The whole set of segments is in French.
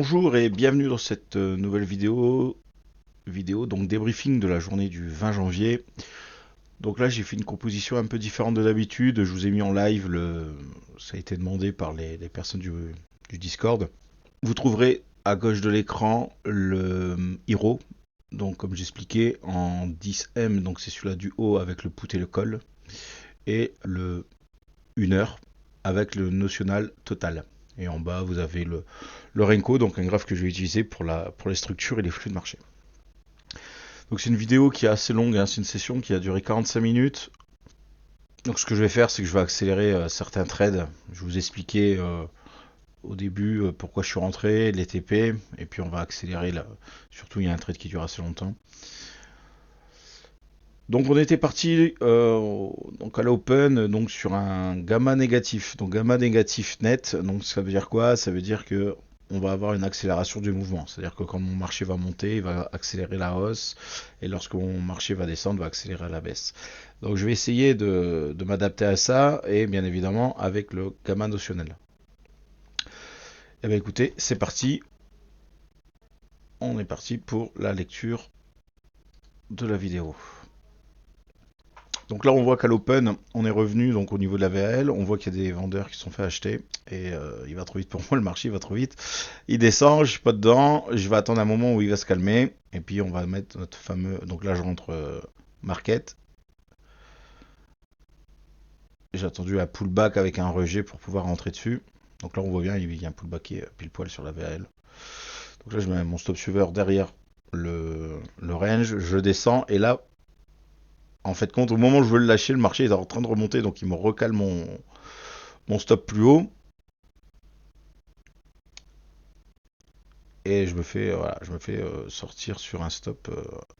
Bonjour et bienvenue dans cette nouvelle vidéo donc débriefing de la journée du 20 janvier. Donc là j'ai fait une composition un peu différente de d'habitude, je vous ai mis en live, ça a été demandé par les personnes du Discord. Vous trouverez à gauche de l'écran le Hero, donc comme j'expliquais en 10M, donc c'est celui-là du haut avec le put et le col, et le 1 heure avec le notional total. Et en bas, vous avez le Renko, donc un graphe que je vais utiliser pour les structures et les flux de marché. Donc c'est une vidéo qui est assez longue, hein, c'est une session qui a duré 45 minutes. Donc ce que je vais faire, c'est que je vais accélérer certains trades. Je vais vous expliquer au début pourquoi je suis rentré, les TP, et puis on va accélérer là. Surtout il y a un trade qui dure assez longtemps. Donc on était parti donc à l'open donc sur un gamma négatif. Donc gamma négatif net, donc ça veut dire quoi? Ça veut dire que on va avoir une accélération du mouvement. C'est-à-dire que quand mon marché va monter, il va accélérer la hausse, et lorsque mon marché va descendre, il va accélérer la baisse. Donc je vais essayer de m'adapter à ça, et bien évidemment avec le gamma notionnel. Et bien écoutez, c'est parti. On est parti pour la lecture de la vidéo. Donc là, on voit qu'à l'open, on est revenu donc au niveau de la VAL. On voit qu'il y a des vendeurs qui se sont fait acheter. Et il va trop vite pour moi, le marché va trop vite. Il descend, je suis pas dedans. Je vais attendre un moment où il va se calmer. Et puis on va mettre notre fameux. Donc là, je rentre market. J'ai attendu un pullback avec un rejet pour pouvoir rentrer dessus. Donc là, on voit bien, il y a un pullback qui est pile poil sur la VAL. Donc là, je mets mon stop suiveur derrière le range. Je descends. Et là, en fait, compte, au moment où je veux le lâcher, le marché est en train de remonter. Donc il me recale mon stop plus haut. Et je me fais sortir sur un stop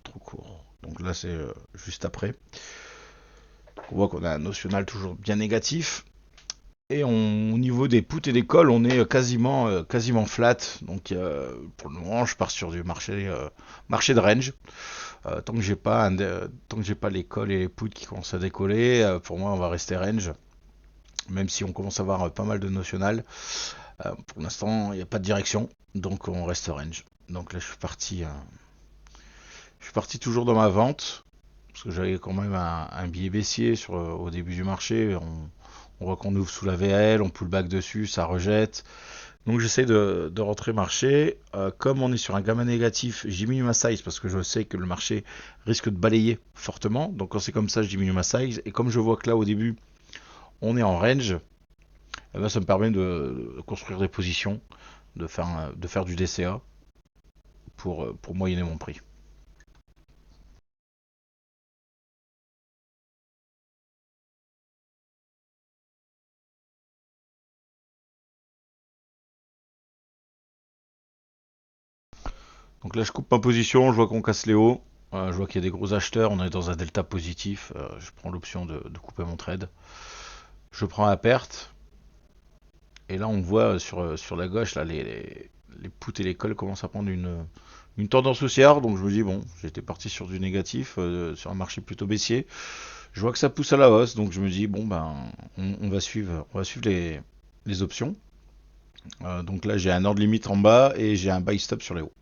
trop court. Donc là, c'est juste après. On voit qu'on a un notional toujours bien négatif. Et au niveau des puts et des calls, on est quasiment flat. Donc pour le moment, je pars sur du marché de range. Tant que j'ai pas les calls et les puts qui commencent à décoller, pour moi, on va rester range. Même si on commence à avoir pas mal de notional. Pour l'instant, il n'y a pas de direction. Donc on reste range. Donc là, je suis parti toujours dans ma vente, parce que j'avais quand même un billet baissier au début du marché. On voit qu'on ouvre sous la VAL, on pull back dessus, ça rejette. Donc j'essaie de rentrer marché. Comme on est sur un gamma négatif, je diminue ma size parce que je sais que le marché risque de balayer fortement. Donc quand c'est comme ça, je diminue ma size. Et comme je vois que là au début, on est en range, eh ben, ça me permet de construire des positions, de faire du DCA pour moyenner mon prix. Donc là, je coupe ma position, je vois qu'on casse les hauts. Je vois qu'il y a des gros acheteurs, on est dans un delta positif. Je prends l'option de couper mon trade. Je prends la perte. Et là, on voit sur la gauche, là, les puts et les calls commencent à prendre une tendance haussière. Donc je me dis, bon, j'étais parti sur du négatif, sur un marché plutôt baissier. Je vois que ça pousse à la hausse. Donc je me dis, bon, ben, on va suivre les options. Donc là, j'ai un ordre limite en bas et j'ai un buy stop sur les hauts.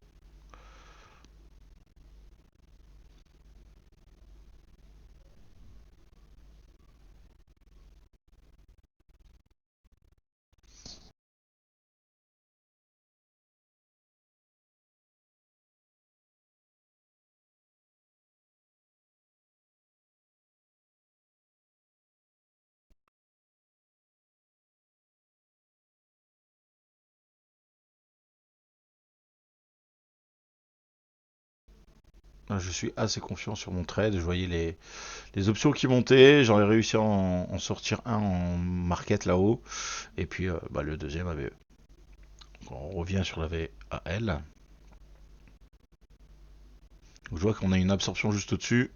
Je suis assez confiant sur mon trade. Je voyais les options qui montaient. J'en ai réussi à en sortir un en market là-haut. Et puis bah, le deuxième avait. On revient sur la VAL. Donc, je vois qu'on a une absorption juste au-dessus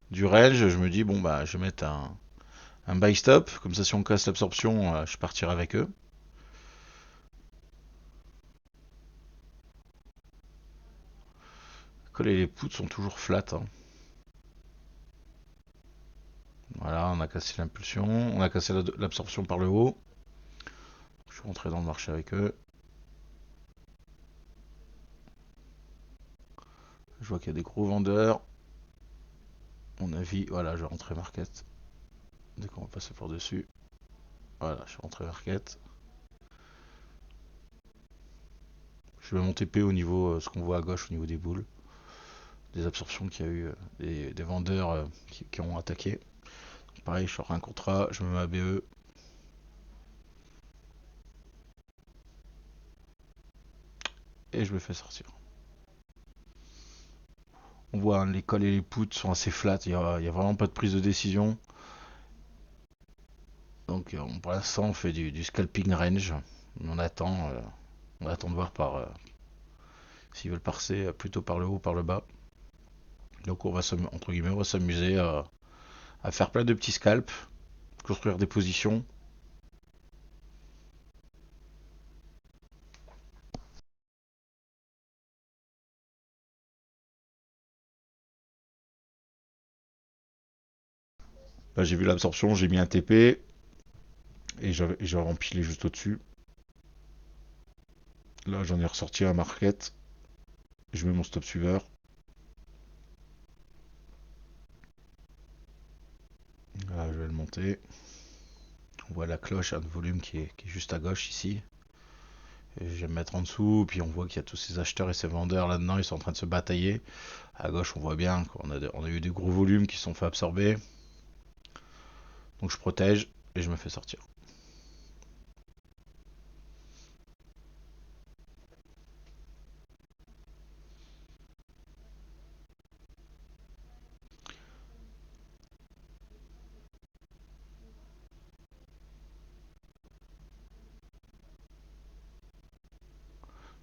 du range. Je me dis, bon, bah, je vais mettre un buy stop. Comme ça, si on casse l'absorption, je partirai avec eux. Et les puts sont toujours flat, hein. Voilà, on a cassé l'impulsion. On a cassé l'absorption par le haut. Je suis rentré dans le marché avec eux. Je vois qu'il y a des gros vendeurs. Mon avis, voilà, je vais rentrer market. Dès qu'on va passer par dessus. Voilà, je suis rentré market. Je mets mon TP au niveau, ce qu'on voit à gauche au niveau des boules. Des absorptions qu'il y a eu, des vendeurs qui ont attaqué. Pareil, je sors un contrat, je me mets à BE. Et je me fais sortir. On voit hein, les calls et les puts sont assez flats, il y a vraiment pas de prise de décision. Donc pour l'instant on fait du scalping range. On attend de voir s'ils veulent passer plutôt par le haut ou par le bas. Donc entre guillemets on va s'amuser à faire plein de petits scalps, construire des positions. Là j'ai vu l'absorption, j'ai mis un TP et j'ai empilé juste au-dessus. Là j'en ai ressorti un market. Je mets mon stop suiveur. Là je vais le monter. On voit la cloche, un volume qui est juste à gauche ici. Et je vais me mettre en dessous, puis on voit qu'il y a tous ces acheteurs et ces vendeurs là-dedans, ils sont en train de se batailler. À gauche, on voit bien qu'on a eu des gros volumes qui se sont fait absorber. Donc je protège et je me fais sortir.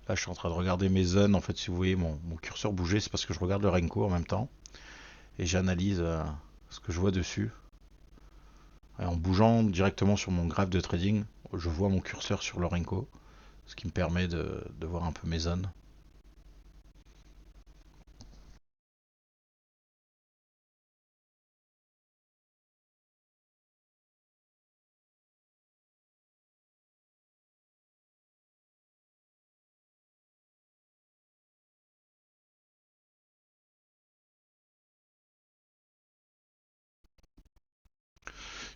Là, je suis en train de regarder mes zones. En fait, si vous voyez mon curseur bouger, c'est parce que je regarde le Renko en même temps. Et j'analyse ce que je vois dessus. Et en bougeant directement sur mon graphe de trading, je vois mon curseur sur le Renko. Ce qui me permet de voir un peu mes zones.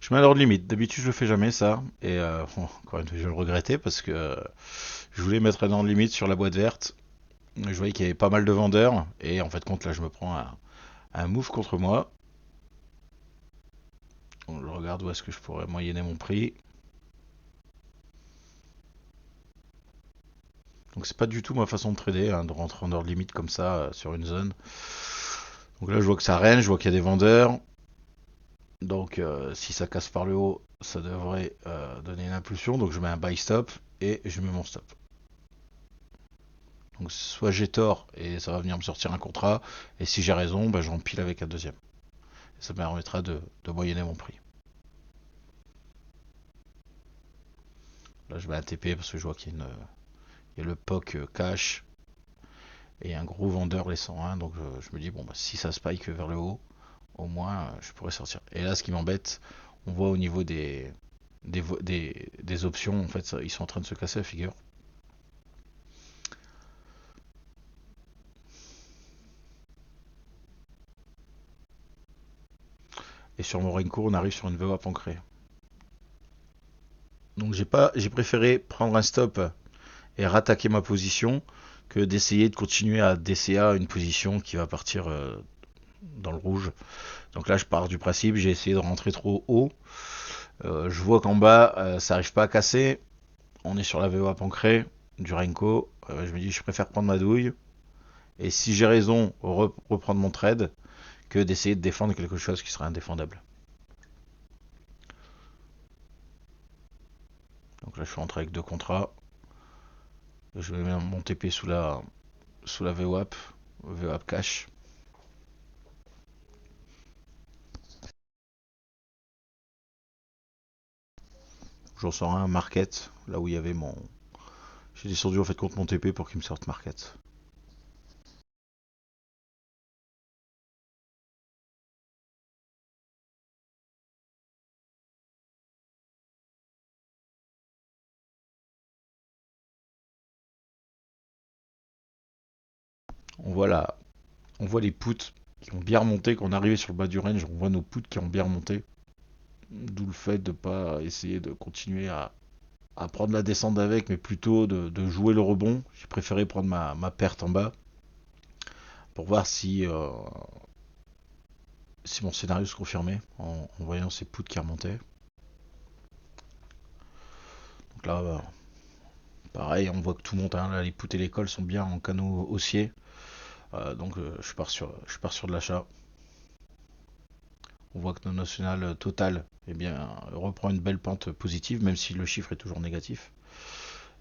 Je mets un ordre limite. D'habitude, je le fais jamais ça. Et bon, encore une fois, je vais le regretter parce que je voulais mettre un ordre limite sur la boîte verte. Je voyais qu'il y avait pas mal de vendeurs. Et en fait, compte là, je me prends un move contre moi. On regarde où est-ce que je pourrais moyenner mon prix. Donc c'est pas du tout ma façon de trader, hein, de rentrer en ordre limite comme ça sur une zone. Donc là je vois que ça range, je vois qu'il y a des vendeurs. Donc si ça casse par le haut, ça devrait donner une impulsion. Donc je mets un buy stop et je mets mon stop. Donc soit j'ai tort et ça va venir me sortir un contrat, et si j'ai raison, bah, j'empile avec un deuxième. Et ça me permettra de moyenner mon prix. Là je mets un TP parce que je vois il y a le POC cash et un gros vendeur les 101. Donc je me dis, bon, bah, si ça spike vers le haut, au moins je pourrais sortir. Et là, ce qui m'embête, on voit au niveau des options, en fait, ils sont en train de se casser la figure. Et sur mon Renko, on arrive sur une VWAP ancrée. Donc j'ai préféré prendre un stop et rattaquer ma position que d'essayer de continuer à DCA une position qui va partir dans le rouge. Donc là, je pars du principe, j'ai essayé de rentrer trop haut. Je vois qu'en bas, ça n'arrive pas à casser. On est sur la VWAP ancrée du Renko. Je me dis, je préfère prendre ma douille. Et si j'ai raison, reprendre mon trade que d'essayer de défendre quelque chose qui serait indéfendable. Donc là, je suis rentré avec deux contrats. Je vais mettre mon TP sous la VWAP, VWAP cash. J'en sors un market, là où il y avait mon. J'ai descendu en fait contre mon TP pour qu'il me sorte market. On voit on voit les poutres qui ont bien remonté. Quand on est arrivé sur le bas du range, on voit nos poutres qui ont bien remonté. D'où le fait de pas essayer de continuer à prendre la descente avec, mais plutôt de jouer le rebond. J'ai préféré prendre ma perte en bas pour voir si mon scénario se confirmait en voyant ces poutres qui remontaient. Donc là, pareil, on voit que tout monte. Hein. Là, les poutres et les cols sont bien en canot haussier. Donc je pars sur de l'achat. On voit que notre national total eh bien, reprend une belle pente positive, même si le chiffre est toujours négatif.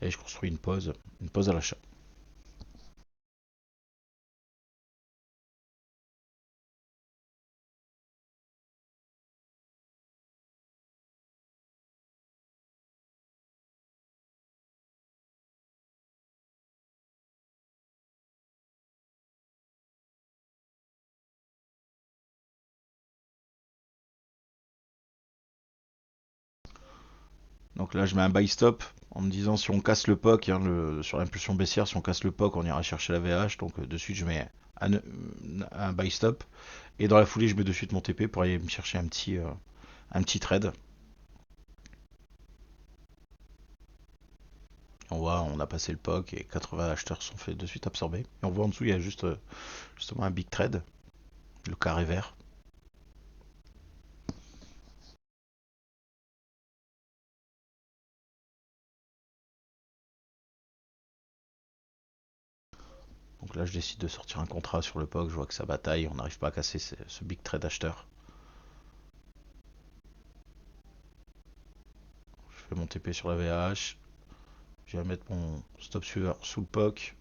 Et je construis une pause à l'achat. Donc là, je mets un buy stop en me disant si on casse le POC, hein, sur l'impulsion baissière, si on casse le POC, on ira chercher la VH. Donc de suite, je mets un buy stop. Et dans la foulée, je mets de suite mon TP pour aller me chercher un petit trade. On voit, on a passé le POC et 80 acheteurs sont fait de suite absorber. Et on voit en dessous, il y a juste justement un big trade, le carré vert. Donc là, je décide de sortir un contrat sur le POC. Je vois que ça bataille, on n'arrive pas à casser ce big trade acheteur. Je fais mon TP sur la VH. Je vais mettre mon stop suiveur sous le POC.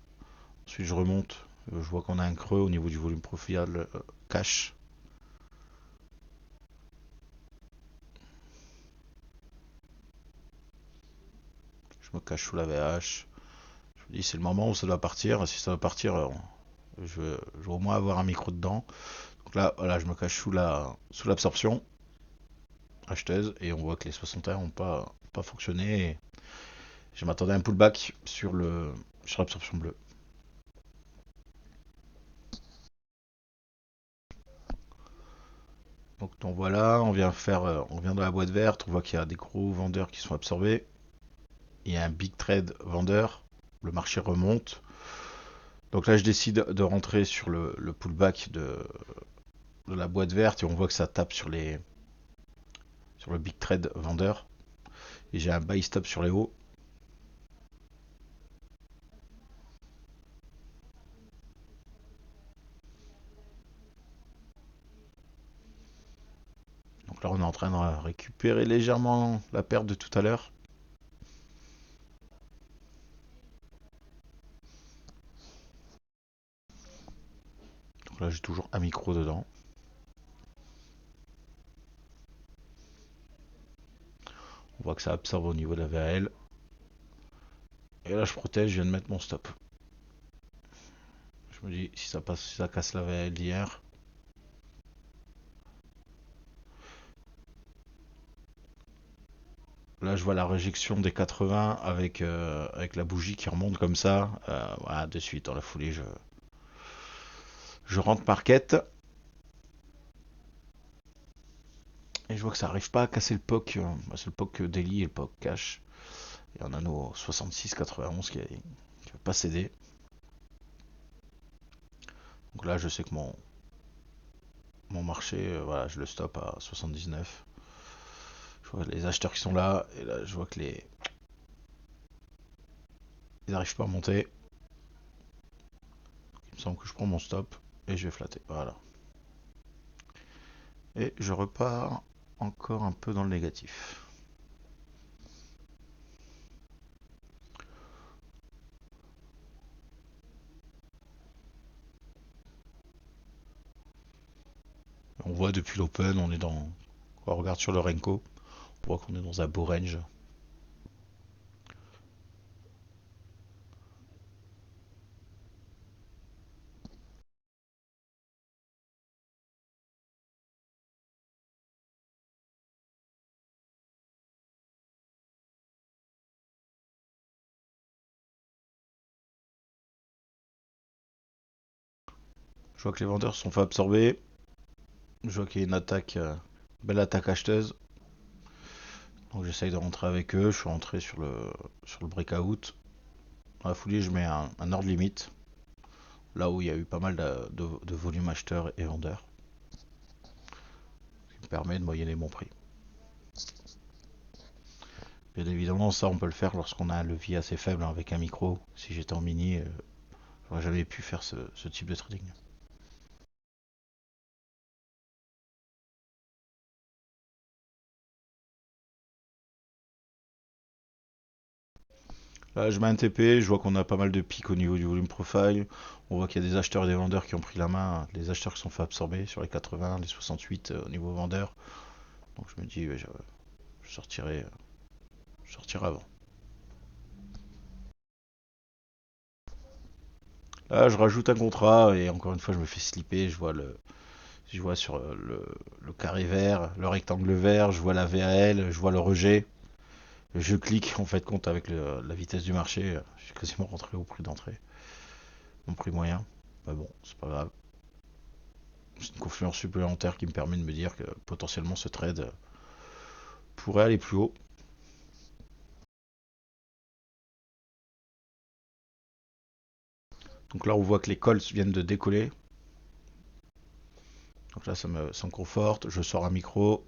Ensuite, je remonte. Je vois qu'on a un creux au niveau du volume profil cash. Je me cache sous la VH. Je me dis c'est le moment où ça doit partir. Si ça doit partir, je vais au moins avoir un micro dedans. Donc là, voilà, je me cache sous l'absorption acheteuse et on voit que les 61 n'ont pas fonctionné. Et je m'attendais à un pullback sur l'absorption bleue. Donc voilà, on vient dans la boîte verte, on voit qu'il y a des gros vendeurs qui sont absorbés. Il y a un big trade vendeur, le marché remonte. Donc là, je décide de rentrer sur le pullback de la boîte verte et on voit que ça tape sur le big trade vendeur. Et j'ai un buy stop sur les hauts. Donc là, on est en train de récupérer légèrement la perte de tout à l'heure. Donc là, j'ai toujours un micro dedans. On voit que ça absorbe au niveau de la VAL. Et là, je protège, je viens de mettre mon stop. Je me dis, si ça passe, si ça casse la VAL d'hier, là, je vois la réjection des 80 avec la bougie qui remonte comme ça. Voilà, de suite, dans la foulée, je rentre market. Et je vois que ça arrive pas à casser le POC. C'est le POC daily et le POC cash. Et on a nos 66,91 qui va pas céder. Donc là, je sais que mon marché, voilà, je le stoppe à 79. Je vois les acheteurs qui sont là. Et là, je vois que ils n'arrivent pas à monter. Il me semble que je prends mon stop et je vais flatter. Voilà. Et je repars encore un peu dans le négatif. On voit depuis l'open, on est dans. On regarde sur le Renko, on voit qu'on est dans un beau range. Je vois que les vendeurs se sont fait absorber. Je vois qu'il y a une attaque, belle attaque acheteuse. Donc j'essaye de rentrer avec eux. Je suis rentré sur le breakout. Dans la foulée, je mets un ordre limite. Là où il y a eu pas mal de volume acheteurs et vendeurs. Ce qui me permet de moyenner mon prix. Bien évidemment, ça on peut le faire lorsqu'on a un levier assez faible avec un micro. Si j'étais en mini, j'aurais jamais pu faire ce type de trading. Là, je mets un TP, je vois qu'on a pas mal de pics au niveau du volume profile. On voit qu'il y a des acheteurs et des vendeurs qui ont pris la main. Les acheteurs qui sont fait absorber sur les 80, les 68 au niveau vendeur. Donc je me dis, ouais, je sortirai avant. Là, je rajoute un contrat et encore une fois, je me fais slipper. Je vois sur le carré vert, le rectangle vert, je vois la VAL, je vois le rejet. Je clique en fait compte avec la vitesse du marché. Je suis quasiment rentré au prix d'entrée, mon prix moyen. Mais bon, c'est pas grave. C'est une confluence supplémentaire qui me permet de me dire que potentiellement ce trade pourrait aller plus haut. Donc là, on voit que les calls viennent de décoller. Donc là, ça me conforte. Je sors un micro.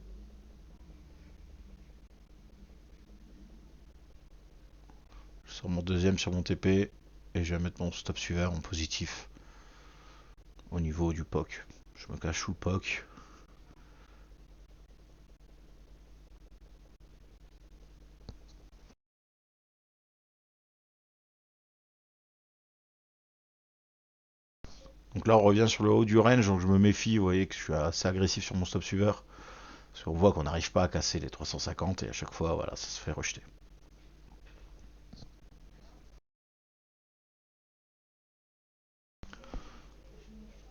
Je sors mon deuxième sur mon TP. Et je vais mettre mon stop suiveur en positif au niveau du POC. Je me cache sous le POC. Donc là, on revient sur le haut du range. Donc je me méfie. Vous voyez que je suis assez agressif sur mon stop suiveur. Parce qu'on voit qu'on n'arrive pas à casser les 350. Et à chaque fois, voilà, ça se fait rejeter.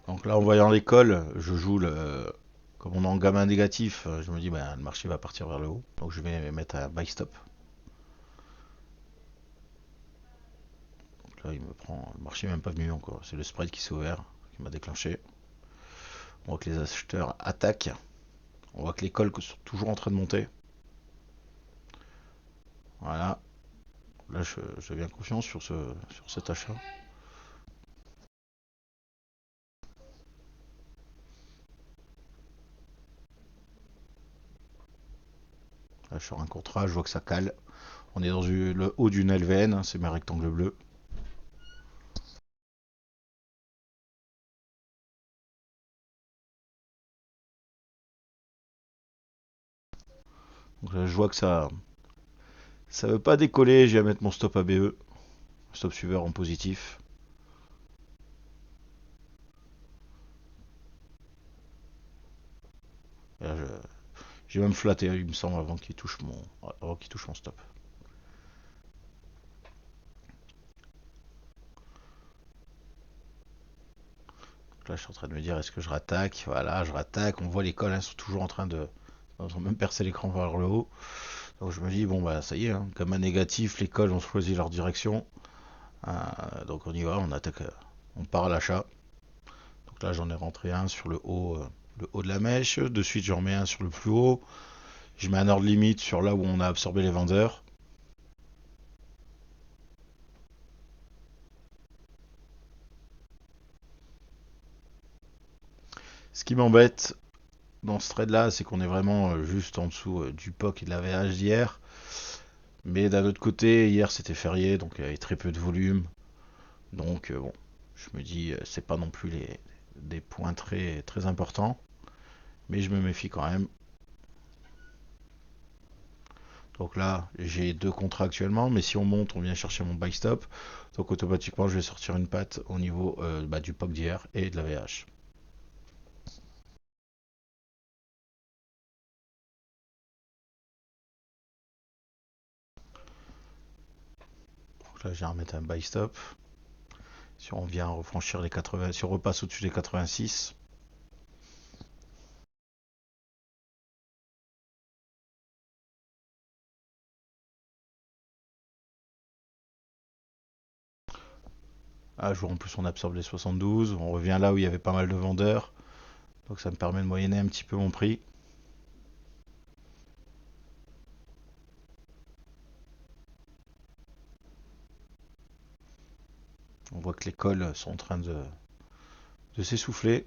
Donc là, en voyant l'école, je joue le. Comme on est en gamin négatif, je me dis ben, le marché va partir vers le haut. Donc je vais mettre un buy stop. Donc là, il me prend. Le marché n'est même pas venu encore. C'est le spread qui s'est ouvert, qui m'a déclenché. On voit que les acheteurs attaquent. On voit que les calls sont toujours en train de monter. Voilà. Là, je deviens confiant sur cet achat. Là, je sors un contrat, je vois que ça cale. On est dans le haut d'une LVN, c'est mes rectangles bleus. Donc là, je vois que ça veut pas décoller. Je vais mettre mon stop ABE, stop suiveur en positif. Là, j'ai même flatté, il me semble, avant qu'il touche mon stop. Donc là, je suis en train de me dire, est-ce que je rattaque? Voilà, je rattaque. On voit les cols, hein, sont toujours en train de. Ils ont même percé l'écran vers le haut. Donc je me dis, bon, bah ça y est, hein, comme un négatif, les cols ont choisi leur direction. Donc on y va, on attaque, on part à l'achat. Donc là, j'en ai rentré un sur le haut de la mèche. De suite, j'en mets un sur le plus haut. Je mets un ordre limite sur là où on a absorbé les vendeurs. Ce qui m'embête dans ce trade là, c'est qu'on est vraiment juste en dessous du POC et de la VH d'hier. Mais d'un autre côté, hier c'était férié, donc il y avait très peu de volume. Donc bon, je me dis, c'est pas non plus des points très, très importants. Mais je me méfie quand même. Donc là, j'ai deux contrats actuellement, mais si on monte, on vient chercher mon buy stop. Donc automatiquement, je vais sortir une patte au niveau du POC d'hier et de la VH. Donc là, j'ai à remettre un buy stop. Si on vient refranchir les 80, si on repasse au-dessus des 86, Ah, jour en plus on absorbe les 72, on revient là où il y avait pas mal de vendeurs, donc ça me permet de moyenner un petit peu mon prix. On voit que les cols sont en train de s'essouffler,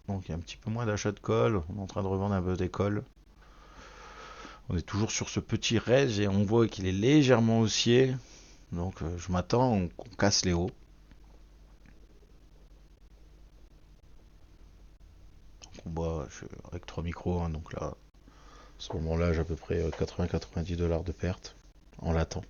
donc il y a un petit peu moins d'achat de colle, on est en train de revendre un peu des cols. On est toujours sur ce petit range et on voit qu'il est légèrement haussier, donc je m'attends qu'on casse les hauts. On voit avec 3 micros, hein, donc là, à ce moment-là, j'ai à peu près 80-90 $ de perte en latent.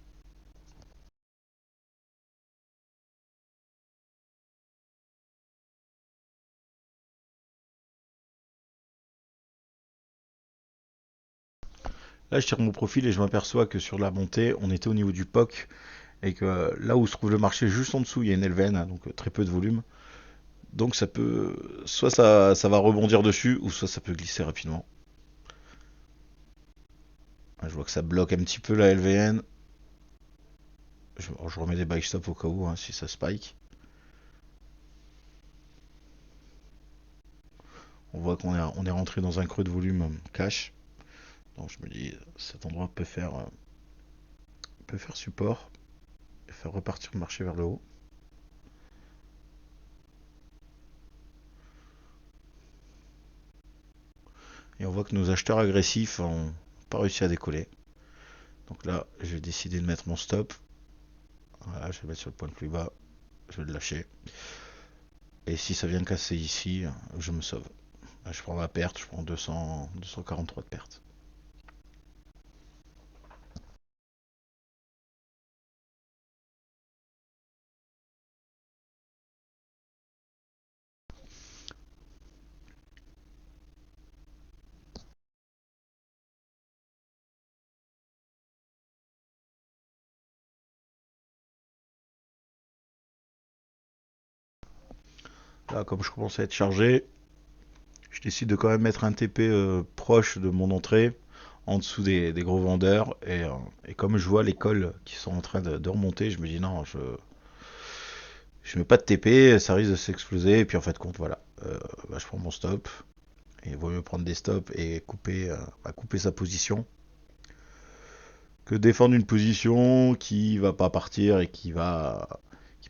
Là, je tire mon profil et je m'aperçois que sur la montée, on était au niveau du POC et que là où se trouve le marché, juste en dessous, il y a une LVN, hein, donc très peu de volume. Donc ça peut, soit ça va rebondir dessus, ou soit ça peut glisser rapidement. Je vois que ça bloque un petit peu la LVN. Je remets des buy stop au cas où, hein, si ça spike. On voit qu'on est rentré dans un creux de volume cash. Donc je me dis, cet endroit peut faire support et faire repartir le marché vers le haut. Et on voit que nos acheteurs agressifs n'ont pas réussi à décoller. Donc là, je vais décider de mettre mon stop. Voilà, je vais le mettre sur le point le plus bas. Je vais le lâcher. Et si ça vient casser ici, je me sauve. Là, je prends ma perte, je prends 243 de perte. Là, comme je commence à être chargé, je décide de quand même mettre un TP proche de mon entrée, en dessous des gros vendeurs. Et comme je vois les cols qui sont en train de remonter, je me dis non, je mets pas de TP, ça risque de s'exploser. Et puis en fait, compte, voilà. Bah, je prends mon stop. Et il vaut mieux prendre des stops et couper sa position que défendre une position qui va pas partir et qui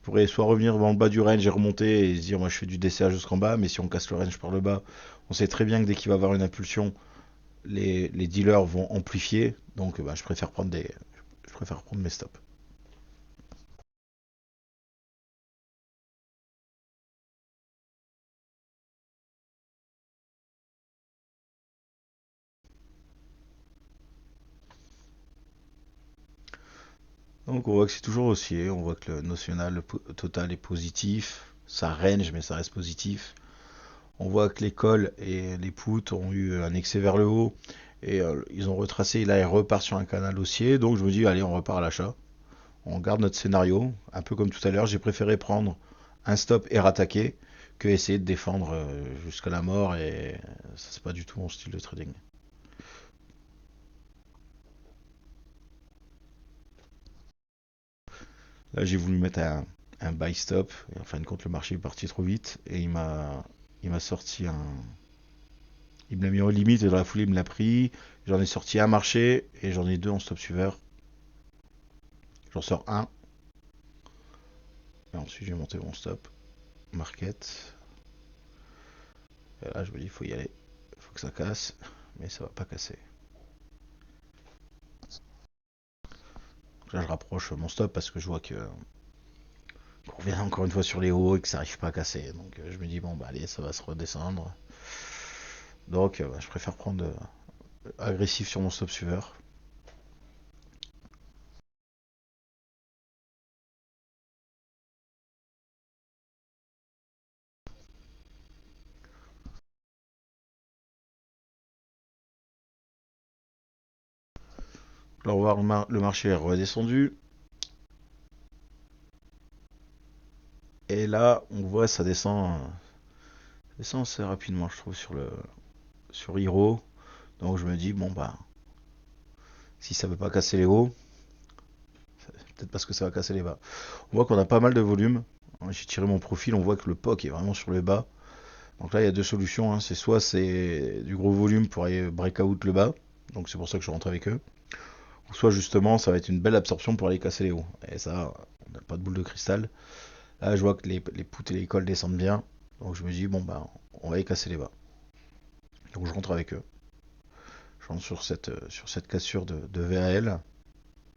pourrait soit revenir dans le bas du range et remonter et se dire moi je fais du DCA jusqu'en bas, mais si on casse le range par le bas, on sait très bien que dès qu'il va y avoir une impulsion, les dealers vont amplifier, donc bah, je préfère prendre mes stops. Donc on voit que c'est toujours haussier, on voit que le notional total est positif, ça range mais ça reste positif. On voit que les cols et les poutres ont eu un excès vers le haut et ils ont retracé. Là, ils repartent sur un canal haussier. Donc je me dis, allez, on repart à l'achat. On garde notre scénario, un peu comme tout à l'heure. J'ai préféré prendre un stop et rattaquer que essayer de défendre jusqu'à la mort. Et ça, c'est pas du tout mon style de trading. Là, j'ai voulu mettre un buy stop. Et en fin de compte, le marché est parti trop vite et il m'a sorti un. Il me l'a mis en limite et dans la foulée, il me l'a pris. J'en ai sorti un marché et j'en ai deux en stop suiveur. J'en sors un. Et ensuite, j'ai monté mon stop. Market. Et là, je me dis, il faut y aller. Il faut que ça casse. Mais ça va pas casser. Donc là, je rapproche mon stop parce que je vois qu'on revient encore une fois sur les hauts et que ça arrive pas à casser. Donc je me dis, bon, bah allez, ça va se redescendre. Donc bah, je préfère prendre agressif sur mon stop suiveur. Là, on va voir le marché est redescendu. Et là, on voit ça descend assez rapidement, je trouve, sur Hero. Donc je me dis, bon, bah, si ça veut pas casser les hauts, peut-être parce que ça va casser les bas. On voit qu'on a pas mal de volume. J'ai tiré mon profil, on voit que le POC est vraiment sur le bas. Donc là, il y a deux solutions, hein. C'est soit c'est du gros volume pour aller break out le bas, donc c'est pour ça que je rentre avec eux. Ou soit justement, ça va être une belle absorption pour aller casser les hauts. Et ça, on n'a pas de boule de cristal. Là, je vois que les poutres et les cols descendent bien. Donc je me dis, bon, bah, on va y casser les bas. Donc je rentre avec eux. Je rentre sur cette cassure de VAL,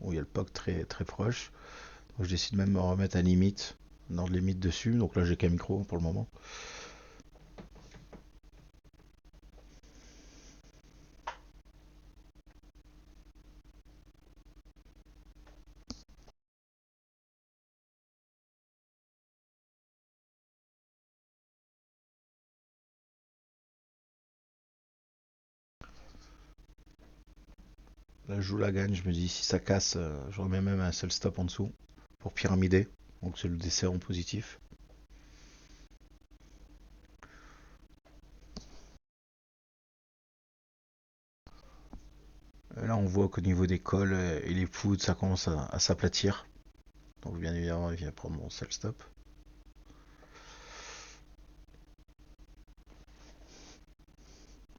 où il y a le POC très, très proche. Donc je décide même de me remettre à limite, dans de limite dessus. Donc là, j'ai qu'un micro pour le moment. Là, je joue la gagne. Je me dis, si ça casse, je remets même un seul stop en dessous pour pyramider. Donc c'est le dessert en positif. Là, on voit qu'au niveau des cols et les poutres, ça commence à s'aplatir. Donc, bien évidemment, il vient prendre mon sell stop.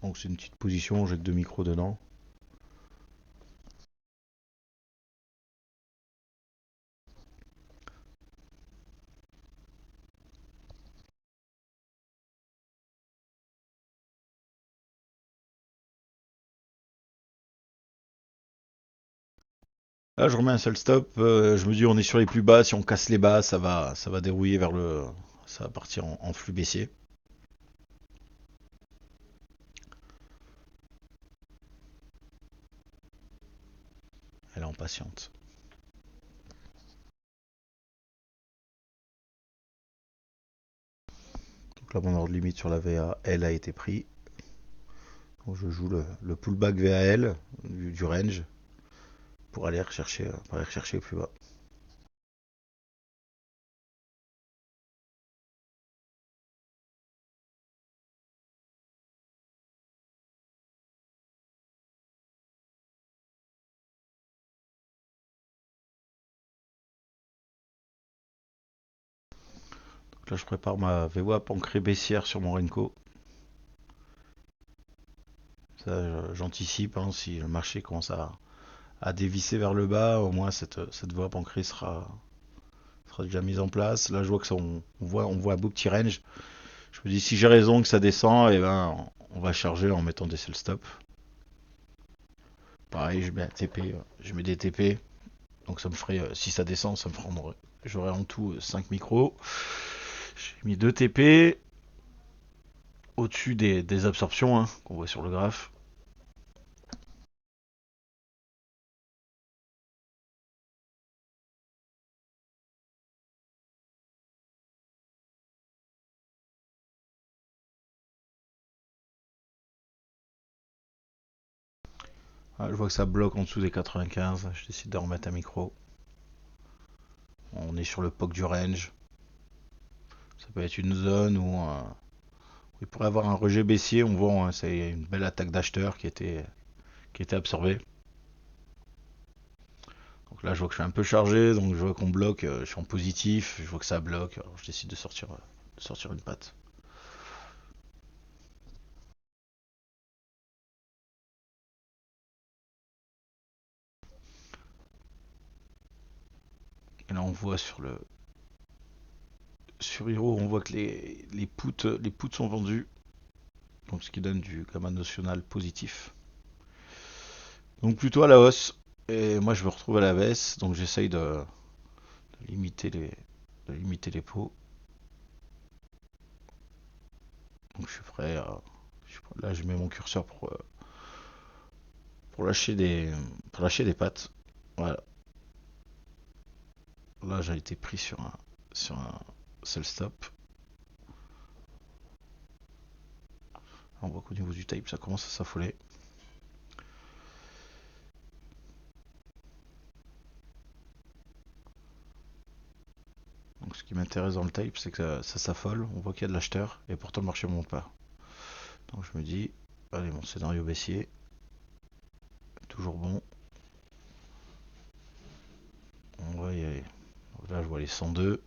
Donc, c'est une petite position, j'ai que deux micros dedans. Là, je remets un seul stop. Je me dis, on est sur les plus bas. Si on casse les bas, ça va dérouiller vers le. Ça va partir en flux baissier. Elle est en patiente. Donc là, mon ordre limite sur la VA, elle a été pris. Donc, je joue le pullback VAL du range pour aller rechercher plus bas. Donc là, je prépare ma VWAP ancrée baissière sur mon Renko. Ça, j'anticipe, hein, si le marché commence à dévisser vers le bas, au moins cette voie ancrée sera déjà mise en place. Là, je vois que ça, on voit un beau petit range. Je me dis, si j'ai raison que ça descend, et ben, on va charger en mettant des sell stop. Pareil, je mets un TP, je mets des TP. Donc ça me ferait, si ça descend, ça me ferait, j'aurais en tout 5 micros. J'ai mis 2 TP au-dessus des absorptions, hein, qu'on voit sur le graphe. Ah, je vois que ça bloque en dessous des 95. Je décide de remettre un micro. On est sur le POC du range. Ça peut être une zone où il pourrait avoir un rejet baissier. On voit, hein, c'est une belle attaque d'acheteur qui était absorbée. Donc là, je vois que je suis un peu chargé, donc je vois qu'on bloque. Je suis en positif, je vois que ça bloque. Alors je décide de sortir une patte. Et là, on voit sur Hero, on voit que les poutres sont vendues. Donc ce qui donne du gamma notional positif. Donc plutôt à la hausse. Et moi, je me retrouve à la baisse, donc j'essaye de limiter de limiter les pots. Donc je suis prêt à. Là, je mets mon curseur pour lâcher pour lâcher des pattes. Voilà. Là, j'ai été pris sur un sell stop. On voit qu'au niveau du tape, ça commence à s'affoler. Donc ce qui m'intéresse dans le tape, c'est que ça s'affole. On voit qu'il y a de l'acheteur et pourtant le marché ne monte pas. Donc je me dis, allez, mon scénario baissier, toujours bon. On va y les 102.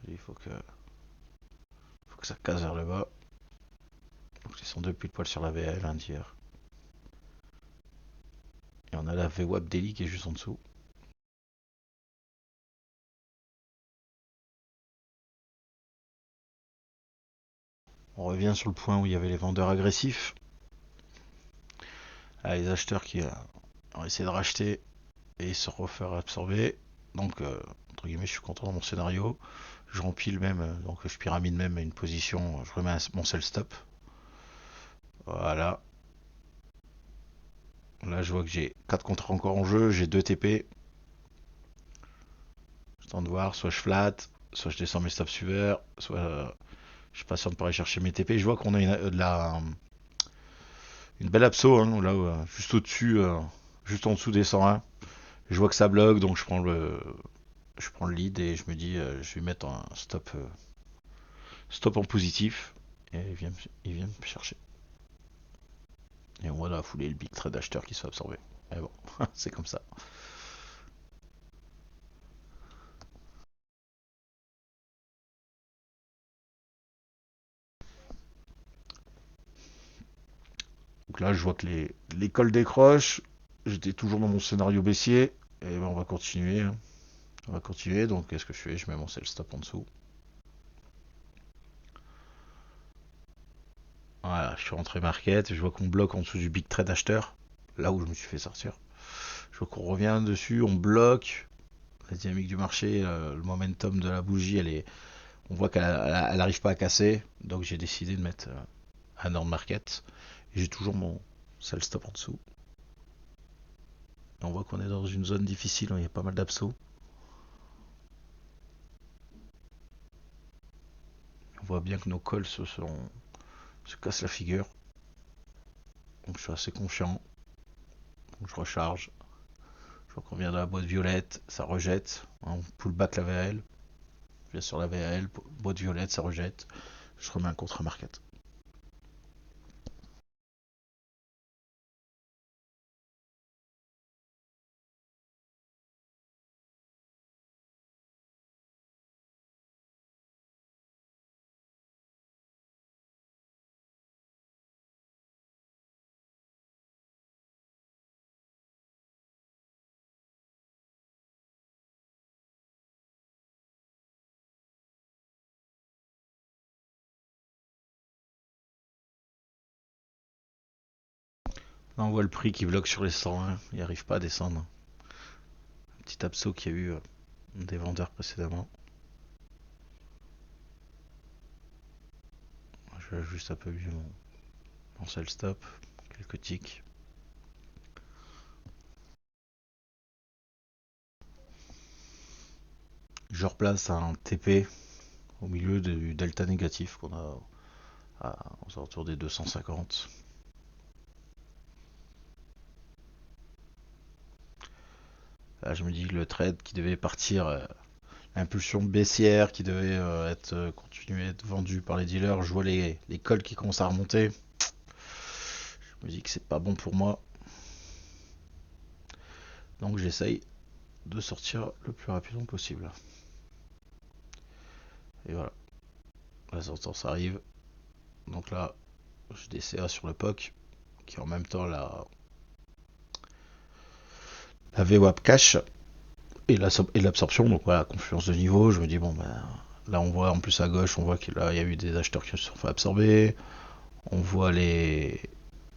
Il faut que ça casse vers le bas. Donc les 102 pile poil sur la VL, un tiers. Et on a la VWAP Daily qui est juste en dessous. On revient sur le point où il y avait les vendeurs agressifs. Là, les acheteurs qui ont essayé de racheter et se refaire absorber. Donc, entre guillemets, je suis content dans mon scénario. Je rempile même, donc je pyramide même une position, je remets mon sell stop. Voilà. Là, je vois que j'ai 4 contrats encore en jeu, j'ai 2 TP. J'attends de voir, soit je flatte, soit je descends mes stops suiveurs, soit je patiente pour aller chercher mes TP. Je vois qu'on a une belle abso, hein, là, juste au-dessus, juste en dessous des 101. Je vois que ça bloque, donc je prends le lead et je me dis, je vais mettre un stop en positif. Et il vient me chercher. Et on voit dans la foulée le big trade acheteur qui se fait absorber. Mais bon, c'est comme ça. Donc là, je vois que les cols décrochent. J'étais toujours dans mon scénario baissier. Et ben, on va continuer, hein. On va continuer. Donc, qu'est-ce que je fais? Je mets mon sell stop en dessous. Voilà, je suis rentré market. Je vois qu'on bloque en dessous du big trade acheteur. Là où je me suis fait sortir. Je vois qu'on revient dessus. On bloque. La dynamique du marché, le momentum de la bougie, on voit qu'elle n'arrive pas à casser. Donc, j'ai décidé de mettre un ordre market. Et j'ai toujours mon sell stop en dessous. On voit qu'on est dans une zone difficile, hein, il y a pas mal d'absos. On voit bien que nos calls se cassent la figure. Donc je suis assez confiant. Donc je recharge. Je vois qu'on vient de la boîte violette, ça rejette. On pull back la VL. Je viens sur la VL, boîte violette, ça rejette. Je remets un contre market. Là on voit le prix qui bloque sur les 101. Il n'arrive pas à descendre. Un petit abso qu'il y a eu des vendeurs précédemment. Je vais juste un peu mieux mon sell stop. Quelques ticks. Je replace un TP au milieu du delta négatif qu'on a aux alentours des 250. Là, je me dis que le trade qui devait partir, l'impulsion baissière qui devait être continuer à être vendue par les dealers, je vois les calls qui commencent à remonter. Je me dis que c'est pas bon pour moi. Donc j'essaye de sortir le plus rapidement possible. Et voilà, la sentence arrive. Donc là, je DCA sur le POC, qui est en même temps la VWAP cache et l'absorption. Donc voilà, confluence de niveau. Je me dis, bon, ben, là on voit en plus à gauche, on voit qu'il y a eu des acheteurs qui se sont fait absorber. On voit des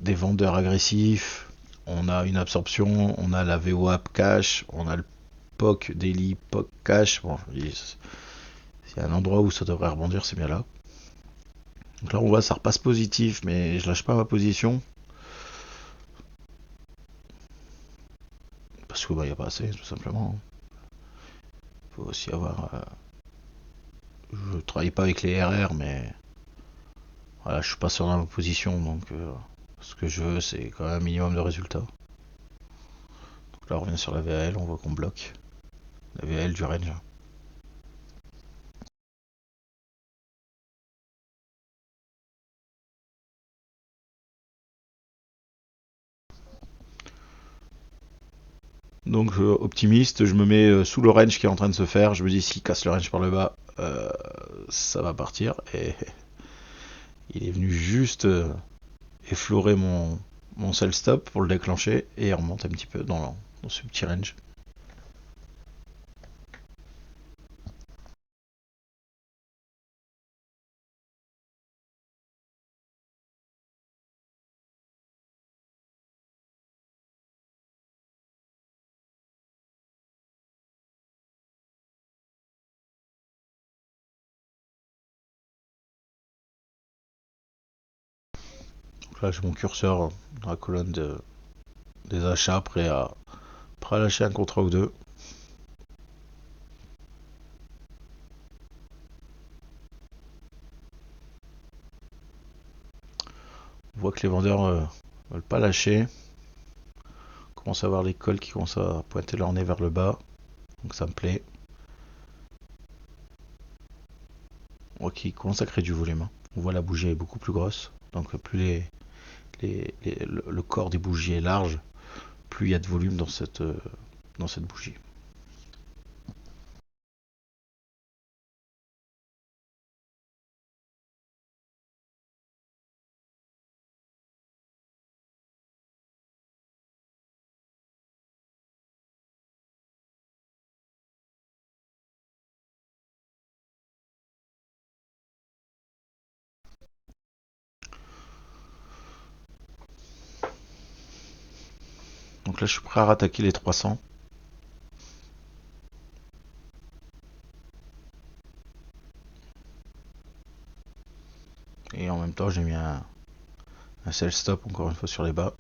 vendeurs agressifs. On a une absorption, on a la VWAP cache, on a le POC daily POC cache. Bon, je me dis, s'il y a un endroit où ça devrait rebondir, c'est bien là. Donc là, on voit ça repasse positif, mais je lâche pas ma position. Parce que bah, y a pas assez, tout simplement. Il faut aussi avoir. Je travaille pas avec les RR, mais voilà, je suis pas sûr dans ma position, donc ce que je veux, c'est quand même un minimum de résultats. Donc là, on revient sur la VAL, on voit qu'on bloque. La VAL du range. Donc optimiste, je me mets sous le range qui est en train de se faire. Je me dis s'il casse le range par le bas, ça va partir. Et il est venu juste effleurer mon sell stop pour le déclencher et il remonte un petit peu dans ce petit range. Donc là j'ai mon curseur dans la colonne des achats prêt à lâcher un contrat ou deux. On voit que les vendeurs veulent pas lâcher. On commence à voir les cols qui commencent à pointer leur nez vers le bas. Donc ça me plaît. On voit qu'ils commencent à créer du volume, hein. On voit la bougie est beaucoup plus grosse. Donc plus le corps des bougies est large, plus il y a de volume dans cette bougie. Donc là je suis prêt à rattaquer les 300. Et en même temps j'ai mis un sell stop encore une fois sur les bas.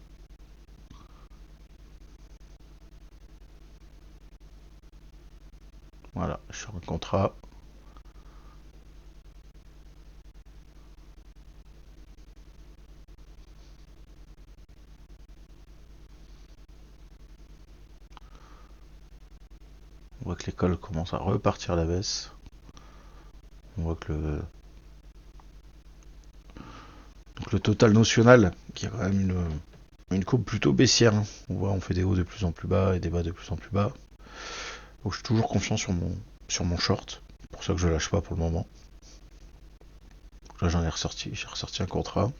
Voilà, je suis en contrat. On voit que l'école commence à repartir à la baisse. On voit que donc le total notional, qui a quand même une courbe plutôt baissière, hein. On voit on fait des hauts de plus en plus bas et des bas de plus en plus bas. Donc je suis toujours confiant sur mon short. C'est pour ça que je lâche pas pour le moment. Donc là j'ai ressorti un contrat.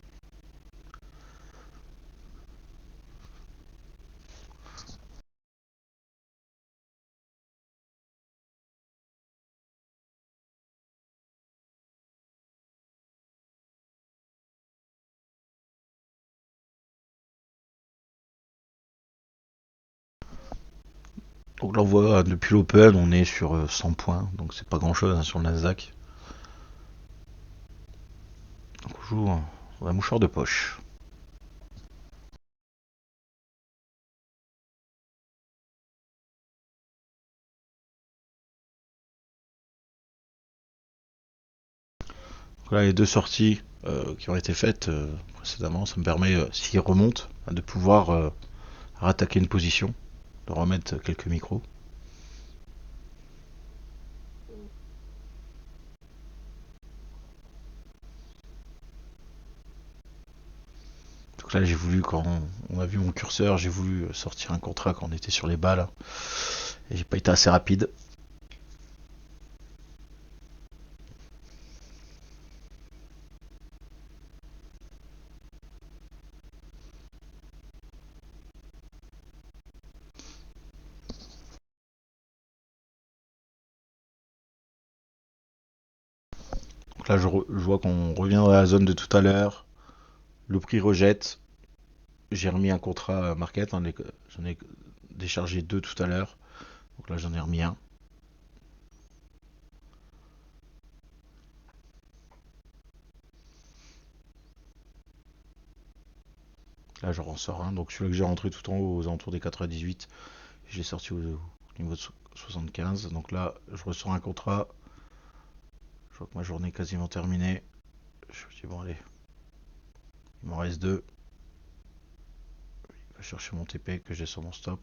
Donc là on voit depuis l'open on est sur 100 points, donc c'est pas grand chose, hein, sur le Nasdaq. Donc on joue un mouchoir de poche. Donc là les deux sorties qui ont été faites précédemment, ça me permet, s'il remonte, de pouvoir rattaquer une position, de remettre quelques micros. Donc là j'ai voulu, quand on a vu mon curseur, j'ai voulu sortir un contrat quand on était sur les bas là. Et j'ai pas été assez rapide. Donc là je vois qu'on revient dans la zone de tout à l'heure. Le prix rejette. J'ai remis un contrat market, hein, j'en ai déchargé deux tout à l'heure. Donc là j'en ai remis un. Là j'en ressors un. Donc celui-là que j'ai rentré tout en haut aux alentours des 98, je l'ai sorti au niveau de 75. Donc là je ressors un contrat. Je vois que ma journée est quasiment terminée. Je me dis bon allez, il m'en reste deux. Je vais chercher mon TP que j'ai sur mon stop.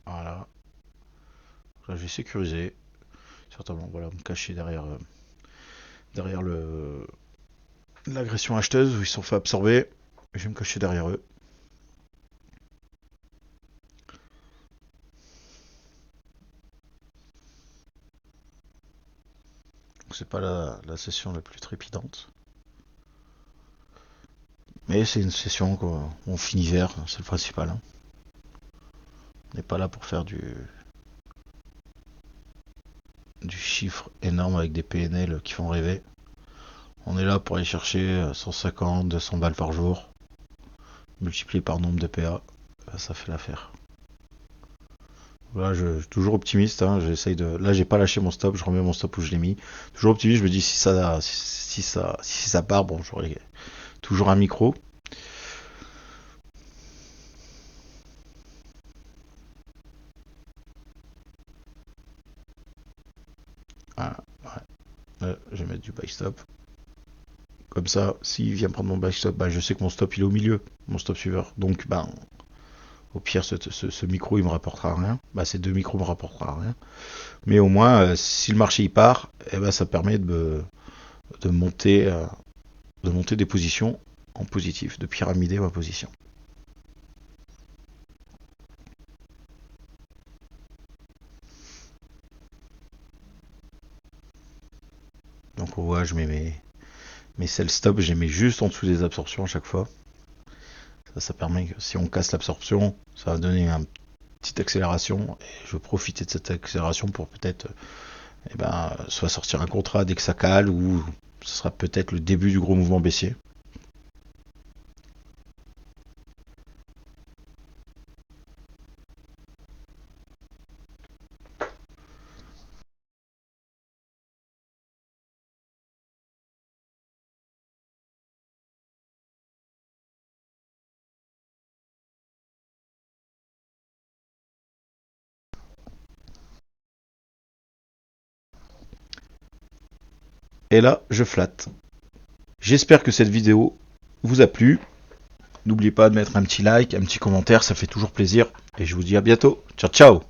Voilà. Là j'ai sécurisé. Certainement voilà, me cacher derrière l'agression acheteuse où ils se sont fait absorber. Je vais me cacher derrière eux. c'est pas la session la plus trépidante. Mais c'est une session qu'on finit vert, c'est le principal. Hein. On n'est pas là pour faire du chiffre énorme avec des PNL qui font rêver. On est là pour aller chercher 150, 200 balles par jour, multiplié par nombre de PA, ça fait l'affaire. Là, je suis toujours optimiste. Hein, j'essaye de. Là, j'ai pas lâché mon stop. Je remets mon stop où je l'ai mis. Toujours optimiste. Je me dis si ça part, bon, j'aurai toujours un micro. Ah, ouais. Je vais mettre du buy stop. Comme ça, s'il vient prendre mon buy stop, bah, je sais que mon stop il est au milieu, mon stop suiveur. Donc, ben, au pire, ce micro il me rapportera rien. Bah, ces deux micros me rapportera rien. Mais au moins, si le marché il part, eh ben, ça permet de monter, de monter des positions en positif, de pyramider ma position. Donc on voit, je mets mes sell stop, je les mets juste en dessous des absorptions à chaque fois. Ça permet que si on casse l'absorption, ça va donner une petite accélération. Et je vais profiter de cette accélération pour peut-être soit sortir un contrat dès que ça cale, ou ce sera peut-être le début du gros mouvement baissier. Et là, je flatte. J'espère que cette vidéo vous a plu. N'oubliez pas de mettre un petit like, un petit commentaire, ça fait toujours plaisir. Et je vous dis à bientôt. Ciao, ciao!